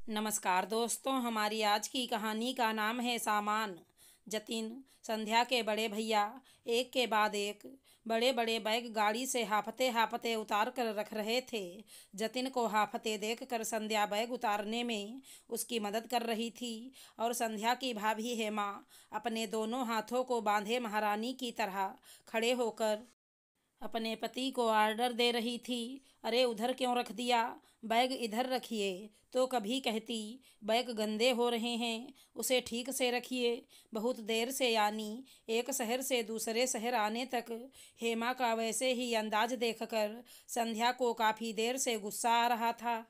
नमस्कार दोस्तों, हमारी आज की कहानी का नाम है सामान। जतिन संध्या के बड़े भैया एक के बाद एक बड़े बड़े बैग गाड़ी से हाफते हाफते उतार कर रख रहे थे। जतिन को हाफते देखकर संध्या बैग उतारने में उसकी मदद कर रही थी और संध्या की भाभी हेमा अपने दोनों हाथों को बांधे महारानी की तरह खड़े होकर अपने पति को ऑर्डर दे रही थी। अरे उधर क्यों रख दिया, बैग इधर रखिए। तो कभी कहती बैग गंदे हो रहे हैं, उसे ठीक से रखिए। बहुत देर से यानी एक शहर से दूसरे शहर आने तक हेमा का वैसे ही अंदाज देखकर संध्या को काफ़ी देर से गुस्सा आ रहा था।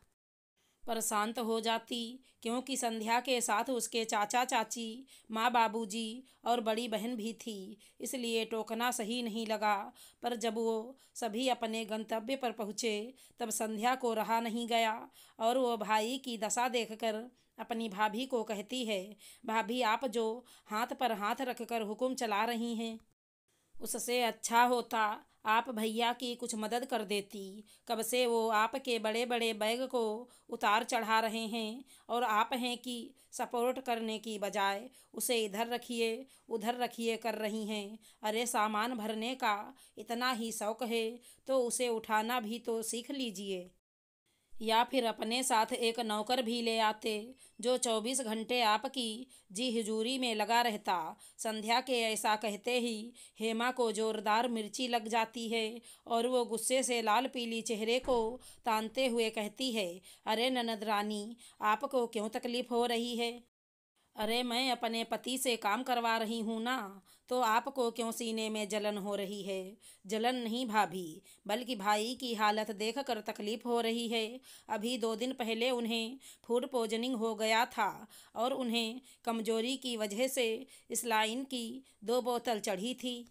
पर शांत हो जाती, क्योंकि संध्या के साथ उसके चाचा चाची, माँ बाबूजी और बड़ी बहन भी थी, इसलिए टोकना सही नहीं लगा। पर जब वो सभी अपने गंतव्य पर पहुँचे तब संध्या को रहा नहीं गया और वो भाई की दशा देखकर अपनी भाभी को कहती है, भाभी आप जो हाथ पर हाथ रखकर हुक्म चला रही हैं, उससे अच्छा होता आप भैया की कुछ मदद कर देती। कब से वो आपके बड़े बड़े बैग को उतार चढ़ा रहे हैं और आप हैं कि सपोर्ट करने की बजाय उसे इधर रखिए उधर रखिए कर रही हैं। अरे सामान भरने का इतना ही शौक है तो उसे उठाना भी तो सीख लीजिए, या फिर अपने साथ एक नौकर भी ले आते जो 24 घंटे आपकी जी हुजूरी में लगा रहता। संध्या के ऐसा कहते ही हेमा को जोरदार मिर्ची लग जाती है और वो गुस्से से लाल पीली चेहरे को तानते हुए कहती है, अरे ननद रानी, आपको क्यों तकलीफ हो रही है? अरे मैं अपने पति से काम करवा रही हूँ ना, तो आपको क्यों सीने में जलन हो रही है? जलन नहीं भाभी, बल्कि भाई की हालत देखकर तकलीफ हो रही है। अभी 2 दिन पहले उन्हें फूड पॉइजनिंग हो गया था और उन्हें कमजोरी की वजह से स्लाइन की 2 बोतल चढ़ी थी।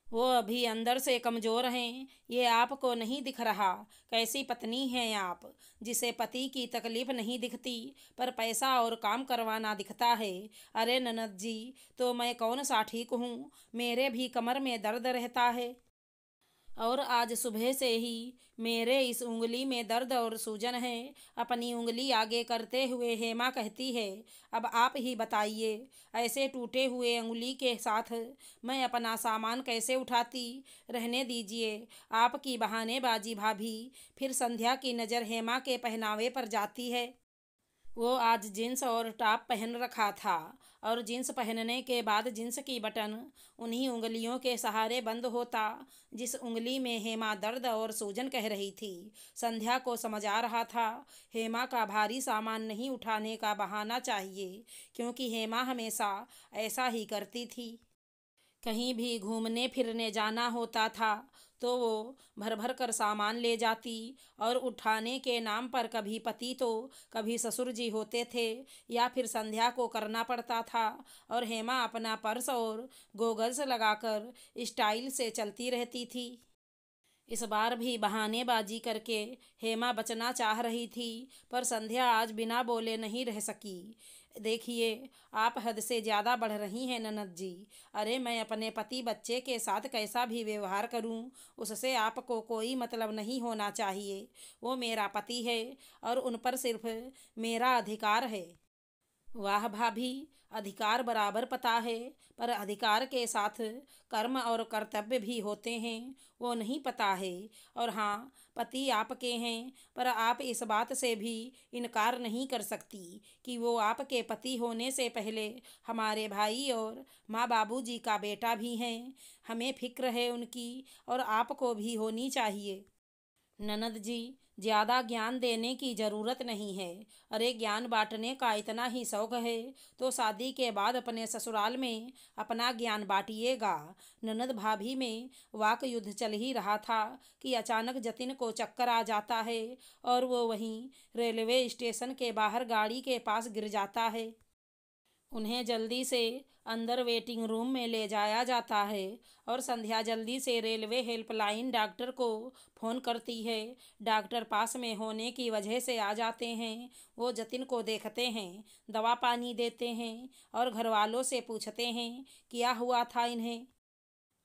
वो अभी अंदर से कमज़ोर हैं, ये आपको नहीं दिख रहा? कैसी पत्नी हैं आप, जिसे पति की तकलीफ नहीं दिखती पर पैसा और काम करवाना दिखता है। अरे ननद जी, तो मैं कौन सा ठीक हूँ? मेरे भी कमर में दर्द रहता है और आज सुबह से ही मेरे इस उंगली में दर्द और सूजन है। अपनी उंगली आगे करते हुए हेमा कहती है, अब आप ही बताइए, ऐसे टूटे हुए उंगली के साथ मैं अपना सामान कैसे उठाती? रहने दीजिए आपकी बहानेबाजी भाभी। फिर संध्या की नज़र हेमा के पहनावे पर जाती है। वो आज जींस और टॉप पहन रखा था और जींस पहनने के बाद जींस की बटन उन्हीं उंगलियों के सहारे बंद होता जिस उंगली में हेमा दर्द और सूजन कह रही थी। संध्या को समझ आ रहा था हेमा का भारी सामान नहीं उठाने का बहाना चाहिए, क्योंकि हेमा हमेशा ऐसा ही करती थी। कहीं भी घूमने फिरने जाना होता था तो वो भर भर कर सामान ले जाती और उठाने के नाम पर कभी पति तो कभी ससुर जी होते थे या फिर संध्या को करना पड़ता था और हेमा अपना पर्स और गोगल्स लगाकर स्टाइल से चलती रहती थी। इस बार भी बहानेबाजी करके हेमा बचना चाह रही थी, पर संध्या आज बिना बोले नहीं रह सकी। देखिए, आप हद से ज़्यादा बढ़ रही हैं ननद जी। अरे मैं अपने पति बच्चे के साथ कैसा भी व्यवहार करूं, उससे आपको कोई मतलब नहीं होना चाहिए। वो मेरा पति है और उन पर सिर्फ मेरा अधिकार है। वाह भाभी, अधिकार बराबर पता है, पर अधिकार के साथ कर्म और कर्तव्य भी होते हैं, वो नहीं पता है। और हाँ, पति आपके हैं, पर आप इस बात से भी इनकार नहीं कर सकती कि वो आपके पति होने से पहले हमारे भाई और माँ बाबूजी का बेटा भी हैं। हमें फिक्र है उनकी और आपको भी होनी चाहिए। ननद जी, ज़्यादा ज्ञान देने की ज़रूरत नहीं है। अरे ज्ञान बांटने का इतना ही शौक है तो शादी के बाद अपने ससुराल में अपना ज्ञान बांटिएगा। ननद भाभी में वाक युद्ध चल ही रहा था कि अचानक जतिन को चक्कर आ जाता है और वो वहीं रेलवे स्टेशन के बाहर गाड़ी के पास गिर जाता है। उन्हें जल्दी से अंदर वेटिंग रूम में ले जाया जाता है और संध्या जल्दी से रेलवे हेल्पलाइन डॉक्टर को फ़ोन करती है। डॉक्टर पास में होने की वजह से आ जाते हैं। वो जतिन को देखते हैं, दवा पानी देते हैं और घर वालों से पूछते हैं क्या हुआ था इन्हें।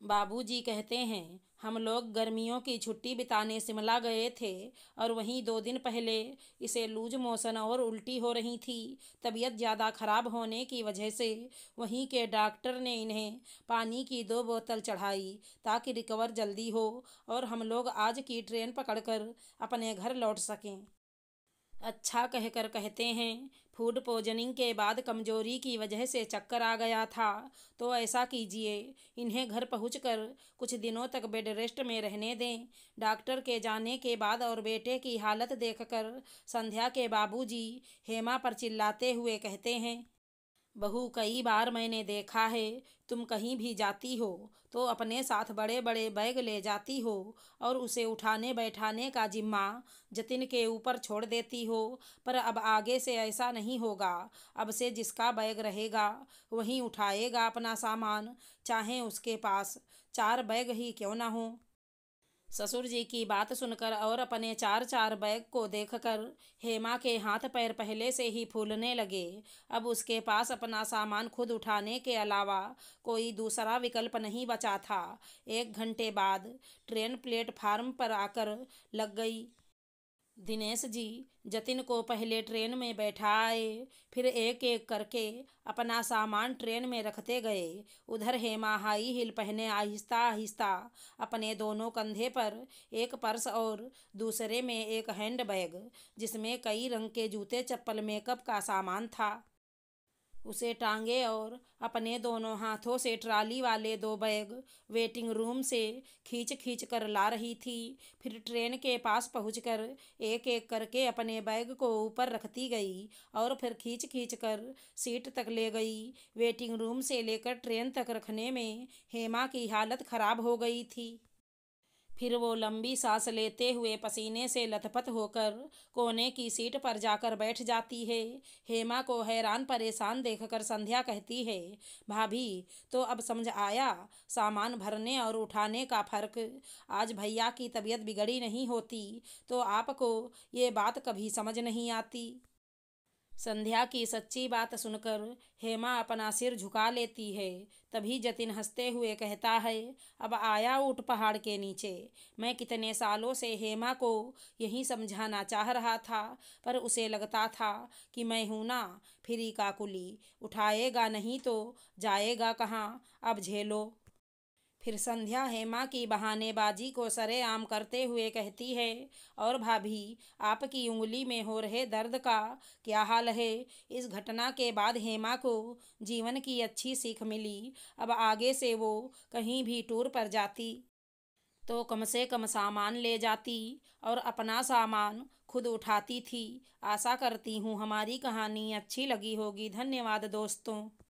बाबूजी कहते हैं, हम लोग गर्मियों की छुट्टी बिताने शिमला गए थे और वहीं 2 दिन पहले इसे लूज मोशन और उल्टी हो रही थी। तबीयत ज़्यादा खराब होने की वजह से वहीं के डॉक्टर ने इन्हें पानी की 2 बोतल चढ़ाई ताकि रिकवर जल्दी हो और हम लोग आज की ट्रेन पकड़कर अपने घर लौट सकें। अच्छा कहकर कहते हैं, फूड पॉइजनिंग के बाद कमजोरी की वजह से चक्कर आ गया था। तो ऐसा कीजिए, इन्हें घर पहुंचकर कुछ दिनों तक बेड रेस्ट में रहने दें। डॉक्टर के जाने के बाद और बेटे की हालत देखकर संध्या के बाबूजी हेमा पर चिल्लाते हुए कहते हैं, बहू, कई बार मैंने देखा है, तुम कहीं भी जाती हो तो अपने साथ बड़े बड़े बैग ले जाती हो और उसे उठाने बैठाने का जिम्मा जतिन के ऊपर छोड़ देती हो। पर अब आगे से ऐसा नहीं होगा। अब से जिसका बैग रहेगा वही उठाएगा अपना सामान, चाहे उसके पास 4 बैग ही क्यों ना हो। ससुर जी की बात सुनकर और अपने 4 4 बैग को देखकर हेमा के हाथ पैर पहले से ही फूलने लगे। अब उसके पास अपना सामान खुद उठाने के अलावा कोई दूसरा विकल्प नहीं बचा था। 1 घंटे बाद ट्रेन प्लेटफार्म पर आकर लग गई। दिनेश जी जतिन को पहले ट्रेन में बैठाए, फिर एक एक करके अपना सामान ट्रेन में रखते गए। उधर हेमा हाई हील पहने आहिस्ता आहिस्ता अपने दोनों कंधे पर एक पर्स और दूसरे में एक हैंड बैग, जिसमें कई रंग के जूते चप्पल मेकअप का सामान था, उसे टांगे और अपने दोनों हाथों से ट्रॉली वाले 2 बैग वेटिंग रूम से खींच खींच कर ला रही थी। फिर ट्रेन के पास पहुंचकर एक एक करके अपने बैग को ऊपर रखती गई और फिर खींच खींच कर सीट तक ले गई। वेटिंग रूम से लेकर ट्रेन तक रखने में हेमा की हालत खराब हो गई थी। फिर वो लंबी सांस लेते हुए पसीने से लथपथ होकर कोने की सीट पर जाकर बैठ जाती है। हेमा को हैरान परेशान देखकर संध्या कहती है, भाभी, तो अब समझ आया सामान भरने और उठाने का फर्क। आज भैया की तबीयत बिगड़ी नहीं होती तो आपको ये बात कभी समझ नहीं आती। संध्या की सच्ची बात सुनकर हेमा अपना सिर झुका लेती है। तभी जतिन हंसते हुए कहता है, अब आया ऊंट पहाड़ के नीचे। मैं कितने सालों से हेमा को यही समझाना चाह रहा था, पर उसे लगता था कि मैं हूं ना फिरी का कुली, उठाएगा नहीं तो जाएगा कहाँ, अब झेलो। फिर संध्या हेमा की बहानेबाजी को सरेआम करते हुए कहती है, और भाभी, आपकी उंगली में हो रहे दर्द का क्या हाल है। इस घटना के बाद हेमा को जीवन की अच्छी सीख मिली। अब आगे से वो कहीं भी टूर पर जाती तो कम से कम सामान ले जाती और अपना सामान खुद उठाती थी। आशा करती हूँ हमारी कहानी अच्छी लगी होगी। धन्यवाद दोस्तों।